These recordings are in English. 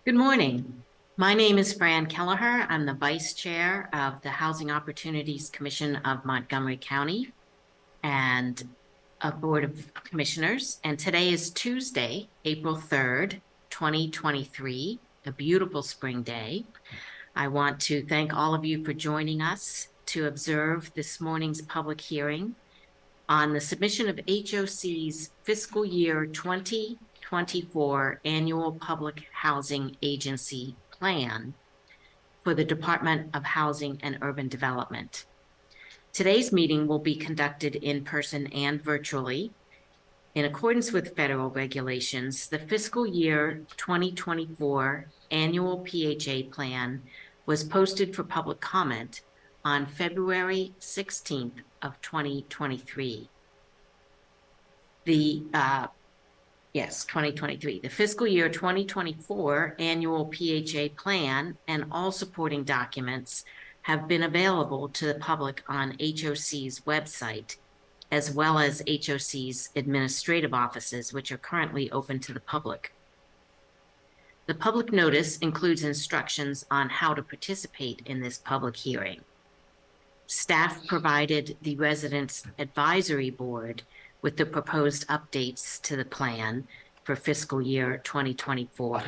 Good morning. My name is Fran Kelleher. I'm the Vice Chair of the Housing Opportunities Commission of Montgomery County and a Board of Commissioners. And today is Tuesday, April 3rd, 2023, a beautiful spring day. I want to thank all of you for joining us to observe this morning's public hearing on the submission of HOC's fiscal year 2024 annual public housing agency plan for the Department of Housing and Urban Development. Today's meeting will be conducted in person and virtually. In accordance with federal regulations, the fiscal year 2024 annual PHA plan was posted for public comment on February 16th of 2023. 2023. The fiscal year 2024 annual PHA plan and all supporting documents have been available to the public on HOC's website, as well as HOC's administrative offices, which are currently open to the public. The public notice includes instructions on how to participate in this public hearing. Staff provided the Residents Advisory Board with the proposed updates to the plan for fiscal year 2024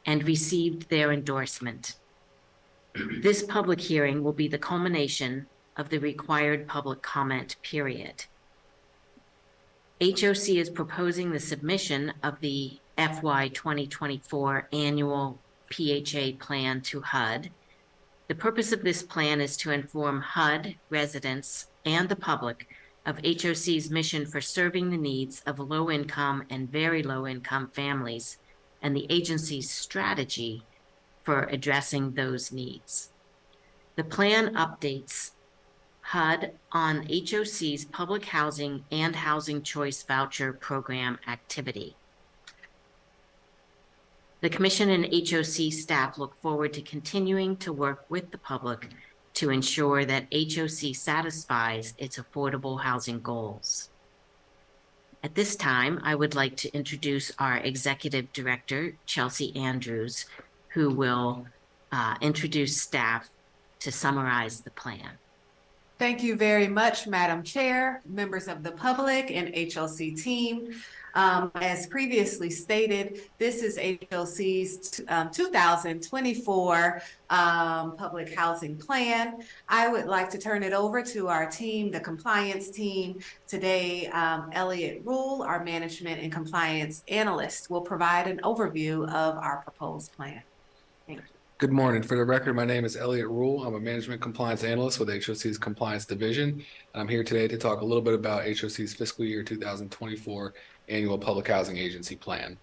and received their endorsement. This public hearing will be the culmination of the required public comment period. HOC is proposing the submission of the FY 2024 annual PHA plan to HUD. The purpose of this plan is to inform HUD residents and the public of HOC's mission for serving the needs of low-income and very low-income families and the agency's strategy for addressing those needs. The plan updates HUD on HOC's public housing and housing choice voucher program activity. The Commission and HOC staff look forward to continuing to work with the public to ensure that HOC satisfies its affordable housing goals. At this time, I would like to introduce our Executive Director, Chelsea Andrews, who will introduce staff to summarize the plan. Thank you very much, Madam Chair, members of the public and HOC team. As previously stated, this is HOC's 2024 public housing plan. I would like to turn it over to our team, the compliance team. Today, Elliott Rule, our management and compliance analyst, will provide an overview of our proposed plan. Thank you. Good morning. For the record, my name is Elliott Rule. I'm a management compliance analyst with HOC's Compliance Division. And I'm here today to talk a little bit about HOC's fiscal year 2024 annual public housing agency plan.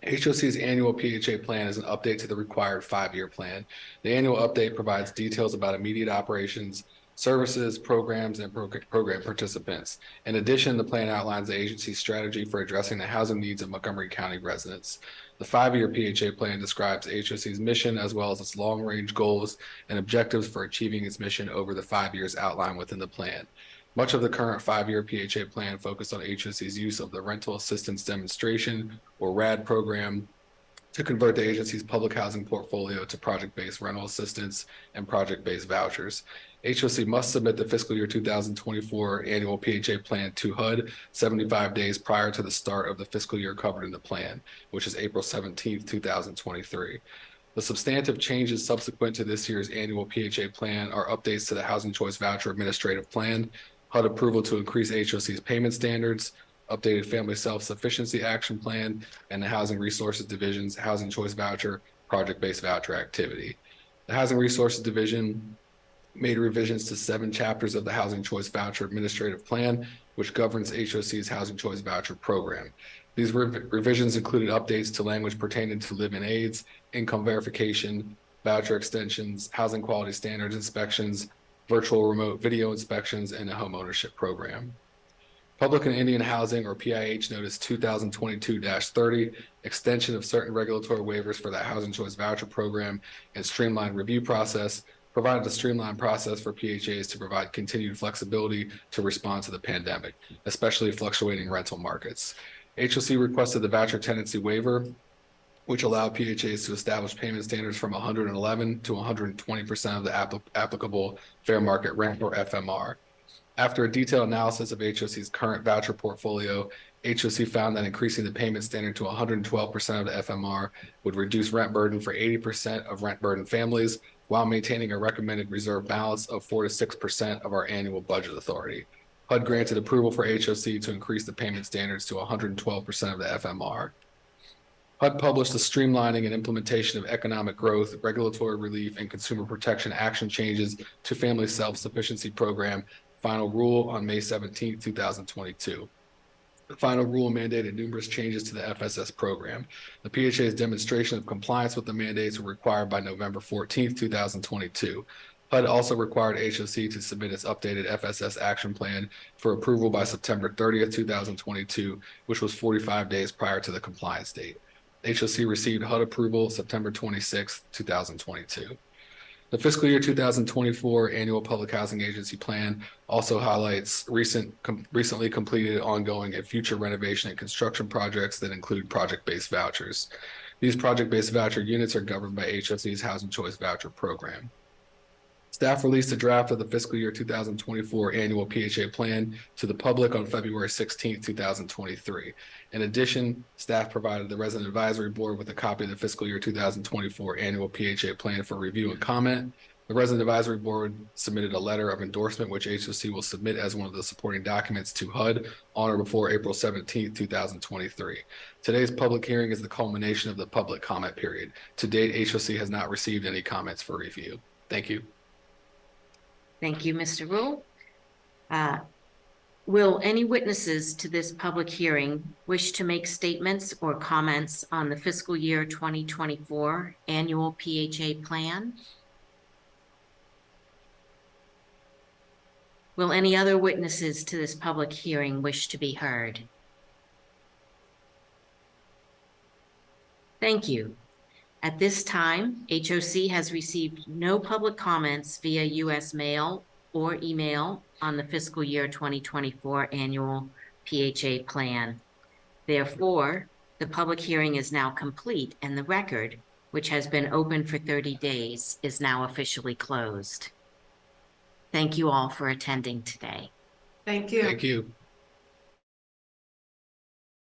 HOC's annual PHA plan is an update to the required 5-year plan. The annual update provides details about immediate operations, services, programs, and program participants. In addition, the plan outlines the agency's strategy for addressing the housing needs of Montgomery County residents. The 5-year PHA plan describes HOC's mission as well as its long-range goals and objectives for achieving its mission over the 5 years outlined within the plan. Much of the current 5-year PHA plan focused on HOC's use of the Rental Assistance Demonstration, or RAD program, to convert the agency's public housing portfolio to project-based rental assistance and project-based vouchers. HOC must submit the fiscal year 2024 annual PHA plan to HUD 75 days prior to the start of the fiscal year covered in the plan, which is April 17th, 2023. The substantive changes subsequent to this year's annual PHA plan are updates to the Housing Choice Voucher Administrative Plan, HUD approval to increase HOC's payment standards, updated Family Self-Sufficiency Action Plan, and the Housing Resources Division's Housing Choice Voucher project-based voucher activity. The Housing Resources Division made revisions to 7 chapters of the Housing Choice Voucher Administrative Plan, which governs HOC's Housing Choice Voucher program. These revisions included updates to language pertaining to live-in aids, income verification, voucher extensions, housing quality standards inspections, virtual remote video inspections, and a home ownership program. Public and Indian Housing, or PIH Notice 2022-30, extension of certain regulatory waivers for the Housing Choice Voucher program and streamlined review process, provided a streamlined process for PHAs to provide continued flexibility to respond to the pandemic, especially fluctuating rental markets. HOC requested the voucher tenancy waiver which allow PHAs to establish payment standards from 111 to 120% of the applicable fair market rent, or FMR. After a detailed analysis of HOC's current voucher portfolio, HOC found that increasing the payment standard to 112% of the FMR would reduce rent burden for 80% of rent burden families, while maintaining a recommended reserve balance of 4 to 6% of our annual budget authority. HUD granted approval for HOC to increase the payment standards to 112% of the FMR. HUD published the Streamlining and Implementation of Economic Growth, Regulatory Relief, and Consumer Protection Action Changes to Family Self-Sufficiency Program final rule on May 17, 2022. The final rule mandated numerous changes to the FSS program. The PHA's demonstration of compliance with the mandates were required by November 14, 2022. HUD also required HOC to submit its updated FSS action plan for approval by September 30, 2022, which was 45 days prior to the compliance date. HOC received HUD approval September 26, 2022. The fiscal year 2024 annual public housing agency plan also highlights recently completed, ongoing, and future renovation and construction projects that include project-based vouchers. These project-based voucher units are governed by HOC's Housing Choice Voucher Program. Staff released a draft of the fiscal year 2024 annual PHA plan to the public on February 16, 2023. In addition, staff provided the Resident Advisory Board with a copy of the fiscal year 2024 annual PHA plan for review and comment. The Resident Advisory Board submitted a letter of endorsement, which HOC will submit as one of the supporting documents to HUD on or before April 17, 2023. Today's public hearing is the culmination of the public comment period. To date, HOC has not received any comments for review. Thank you. Thank you, Mr. Rule. Will any witnesses to this public hearing wish to make statements or comments on the fiscal year 2024 annual PHA plan? Will any other witnesses to this public hearing wish to be heard? Thank you. At this time, HOC has received no public comments via U.S. mail or email on the fiscal year 2024 annual PHA plan. Therefore, the public hearing is now complete, and the record, which has been open for 30 days, is now officially closed. Thank you all for attending today. Thank you. Thank you.